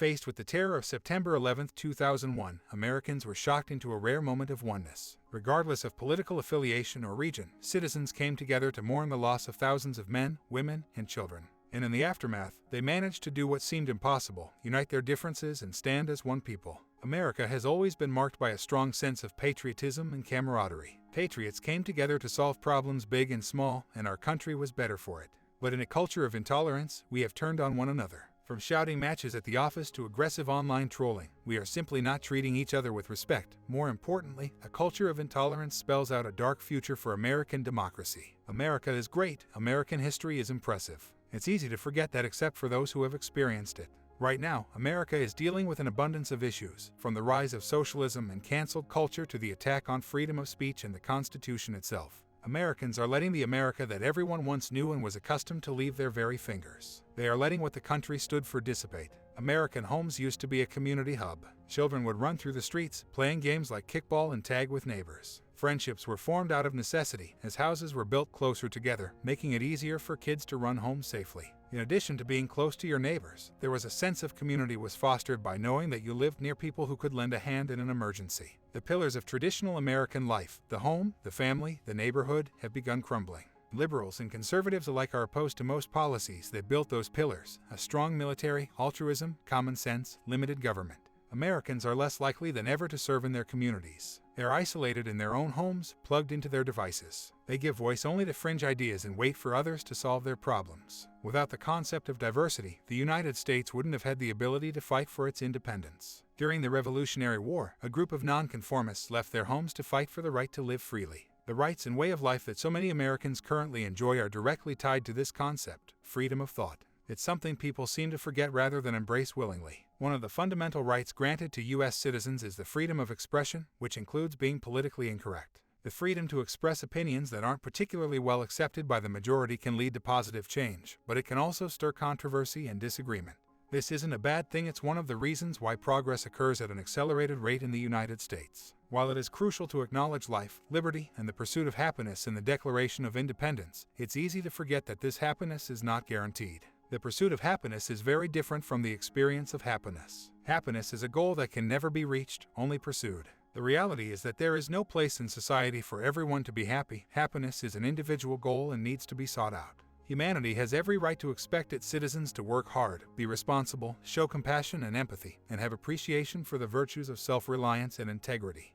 Faced with the terror of September 11, 2001, Americans were shocked into a rare moment of oneness. Regardless of political affiliation or region, citizens came together to mourn the loss of thousands of men, women, and children. And in the aftermath, they managed to do what seemed impossible: unite their differences and stand as one people. America has always been marked by a strong sense of patriotism and camaraderie. Patriots came together to solve problems big and small, and our country was better for it. But in a culture of intolerance, we have turned on one another. From shouting matches at the office to aggressive online trolling, we are simply not treating each other with respect. More importantly, a culture of intolerance spells out a dark future for American democracy. America is great. American history is impressive. It's easy to forget that, except for those who have experienced it. Right now, America is dealing with an abundance of issues, from the rise of socialism and cancel culture to the attack on freedom of speech and the Constitution itself. Americans are letting the America that everyone once knew and was accustomed to leave their very fingers. They are letting what the country stood for dissipate. American homes used to be a community hub. Children would run through the streets, playing games like kickball and tag with neighbors. Friendships were formed out of necessity, as houses were built closer together, making it easier for kids to run home safely. In addition to being close to your neighbors, there was a sense of community was fostered by knowing that you lived near people who could lend a hand in an emergency. The pillars of traditional American life, the home, the family, the neighborhood, have begun crumbling. Liberals and conservatives alike are opposed to most policies that built those pillars: a strong military, altruism, common sense, limited government. Americans are less likely than ever to serve in their communities. They're isolated in their own homes, plugged into their devices. They give voice only to fringe ideas and wait for others to solve their problems. Without the concept of diversity, the United States wouldn't have had the ability to fight for its independence. During the Revolutionary War, a group of nonconformists left their homes to fight for the right to live freely. The rights and way of life that so many Americans currently enjoy are directly tied to this concept: freedom of thought. It's something people seem to forget rather than embrace willingly. One of the fundamental rights granted to U.S. citizens is the freedom of expression, which includes being politically incorrect. The freedom to express opinions that aren't particularly well accepted by the majority can lead to positive change, but it can also stir controversy and disagreement. This isn't a bad thing. It's one of the reasons why progress occurs at an accelerated rate in the United States. While it is crucial to acknowledge life, liberty, and the pursuit of happiness in the Declaration of Independence, it's easy to forget that this happiness is not guaranteed. The pursuit of happiness is very different from the experience of happiness. Happiness is a goal that can never be reached, only pursued. The reality is that there is no place in society for everyone to be happy. Happiness is an individual goal and needs to be sought out. Humanity has every right to expect its citizens to work hard, be responsible, show compassion and empathy, and have appreciation for the virtues of self-reliance and integrity.